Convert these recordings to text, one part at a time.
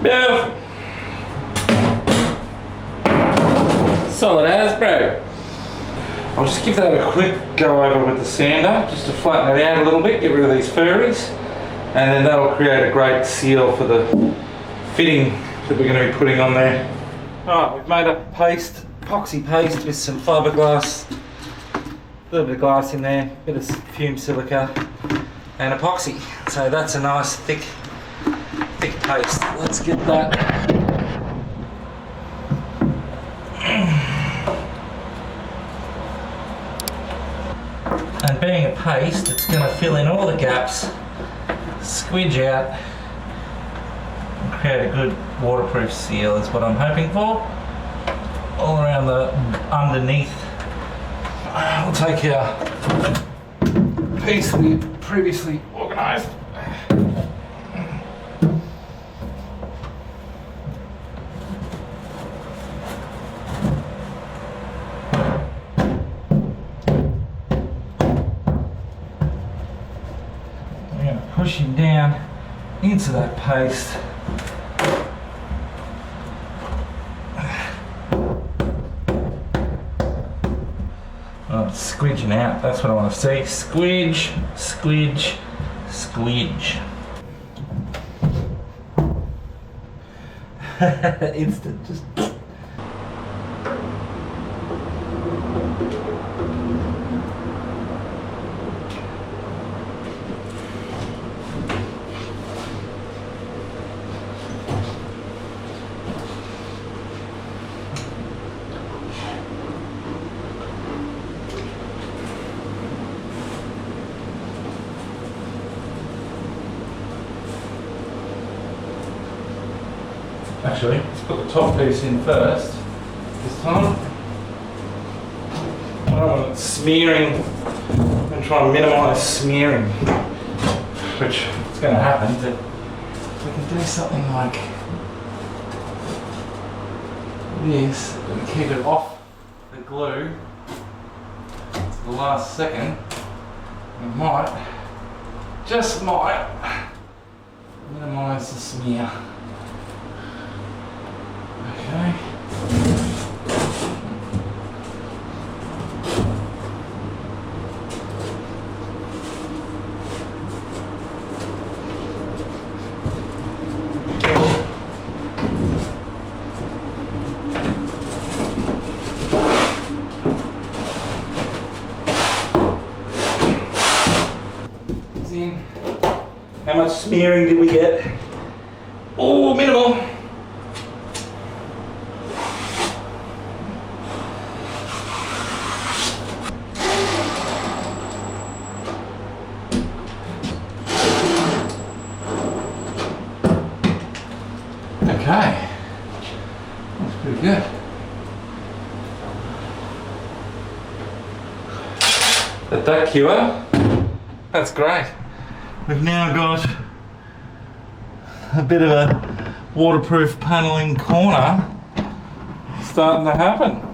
Beautiful. Solid as, bro. I'll just give that a quick go over with the sander, just to flatten it out a little bit, get rid of these furries, and then that'll create a great seal for the fitting that we're going to be putting on there. Alright, we've made a paste, epoxy paste with some fiberglass, a little bit of glass in there, a bit of fumed silica, and epoxy. So that's a nice thick paste. Let's get that. And being a paste, it's going to fill in all the gaps, squidge out, and create a good waterproof seal is what I'm hoping for. All around the underneath. We'll take our piece we previously organised. Push him down into that paste. Oh, it's squidging out, that's what I want to see. Squidge, squidge, squidge. Instant, just. Actually, let's put the top piece in first this time. I don't want it smearing. I'm going to try and minimise smearing, which is going to happen, but we can do something like this and keep it off the glue to the last second. We might, just might, minimise the smear. Okay. How much smearing did we get? Oh, minimal. Okay, that's pretty good. Let that cure. That's great. We've now got a bit of a waterproof panelling corner starting to happen.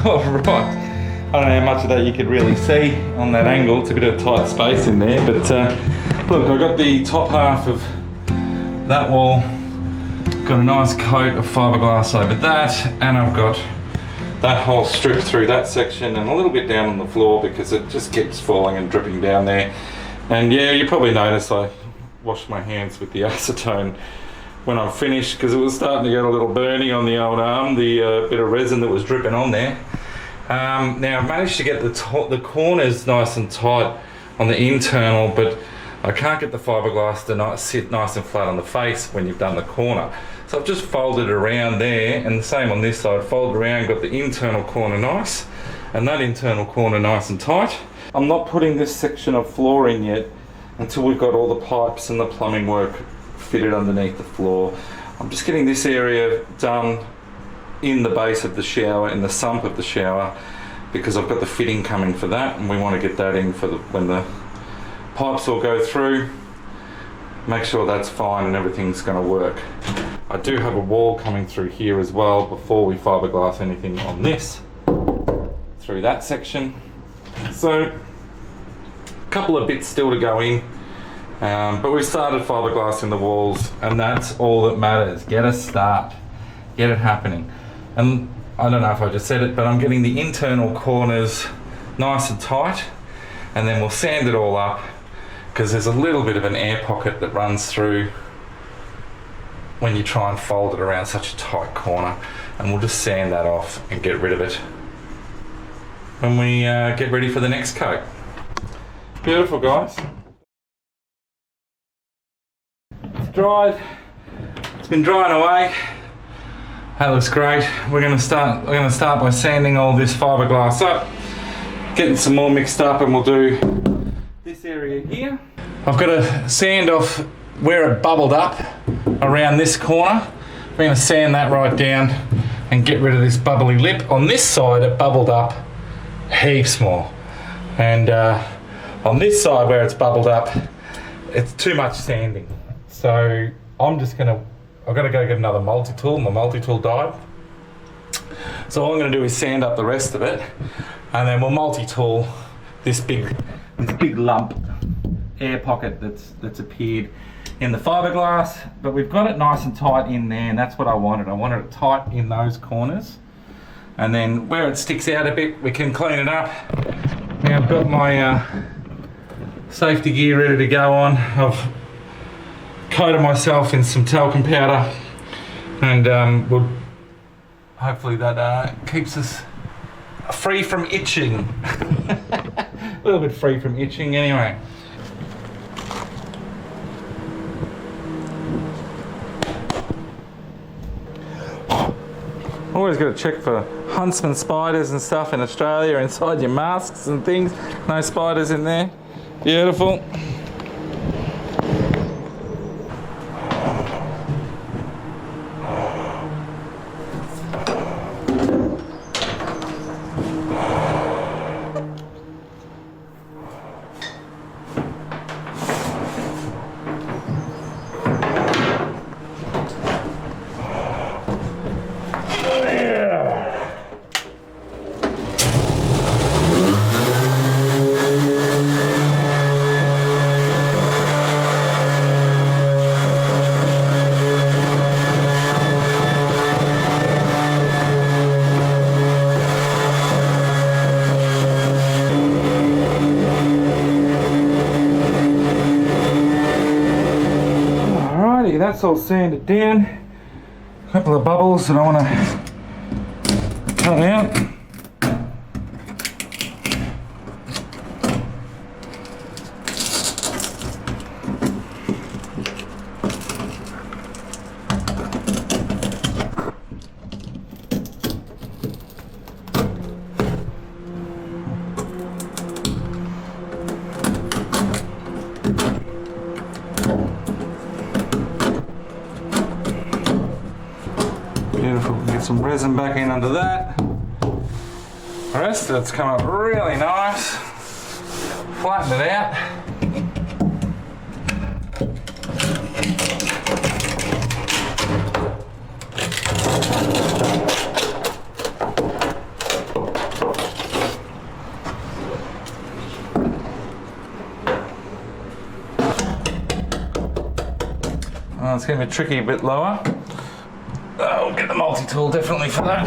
Oh, right. I don't know how much of that you could really see on that angle. It's a bit of tight space in there, but look, I got the top half of that wall, got a nice coat of fiberglass over that, and I've got that whole strip through that section and a little bit down on the floor because it just keeps falling and dripping down there. And yeah, you probably noticed I washed my hands with the acetone when I'm finished because it was starting to get a little burny on the old arm, the bit of resin that was dripping on there. Now I've managed to get the corners nice and tight on the internal, but I can't get the fiberglass to sit nice and flat on the face when you've done the corner. So I've just folded it around there, and the same on this side, folded around, got the internal corner nice, and that internal corner nice and tight. I'm not putting this section of floor in yet until we've got all the pipes and the plumbing work fitted underneath the floor. I'm just getting this area done in the base of the shower, in the sump of the shower, because I've got the fitting coming for that, and we want to get that in for when the pipes all go through. Make sure that's fine and everything's going to work. I do have a wall coming through here as well before we fiberglass anything on this through that section. So a couple of bits still to go in, but we've started fiberglassing the walls, and that's all that matters. Get a start, get it happening. And I don't know if I just said it, but I'm getting the internal corners nice and tight, and then we'll sand it all up because there's a little bit of an air pocket that runs through when you try and fold it around such a tight corner, and we'll just sand that off and get rid of it when we get ready for the next coat. Beautiful, guys. It's dried. It's been drying away. That looks great. We're going to start by sanding all this fiberglass up, getting some more mixed up, and we'll do this area here. I've got to sand off where it bubbled up around this corner. We're going to sand that right down and get rid of this bubbly lip. On this side it bubbled up heaps more, and on this side where it's bubbled up, it's too much sanding. So I've got to go get another multi-tool. My multi-tool died. So all I'm going to do is sand up the rest of it, and then we'll multi-tool this big lump air pocket that's appeared in the fiberglass. But we've got it nice and tight in there, and that's what I wanted. I wanted it tight in those corners, and then where it sticks out a bit, we can clean it up. Now I've got my safety gear ready to go on. I've coated myself in some talcum powder, and we'll hopefully that keeps us free from itching. A little bit free from itching anyway. Always got to check for huntsman spiders and stuff in Australia inside your masks and things. No spiders in there. Beautiful. That's all sanded down. A couple of bubbles that I want to cut out. Beautiful. Get some resin back in under that. The rest of it's come up really nice. Flatten it out. It's going to be tricky a bit lower. I'll get the multi-tool definitely for that.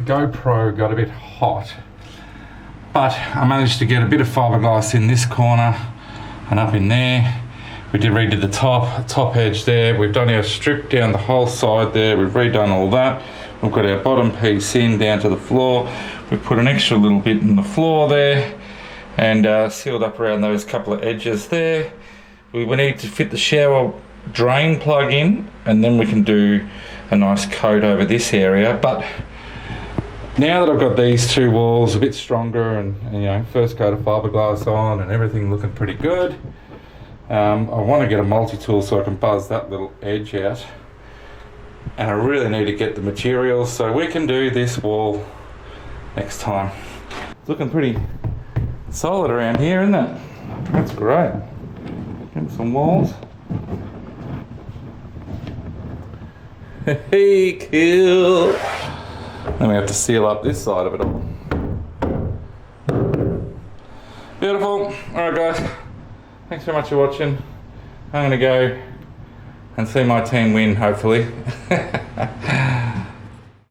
GoPro got a bit hot, but I managed to get a bit of fiberglass in this corner and up in there. We did redo the top edge there. We've done our strip down the whole side there. We've redone all that. We've got our bottom piece in down to the floor. We've put an extra little bit in the floor there and sealed up around those couple of edges there. We need to fit the shower drain plug in, and then we can do a nice coat over this area. But now that I've got these two walls a bit stronger and you know, first coat of fiberglass on and everything looking pretty good, I want to get a multi-tool so I can buzz that little edge out. And I really need to get the materials so we can do this wall next time. It's looking pretty solid around here, isn't it? That's great. Get some walls. Hey, cool. Then we have to seal up this side of it all. Beautiful. Alright guys, thanks very much for watching. I'm going to go and see my team win, hopefully.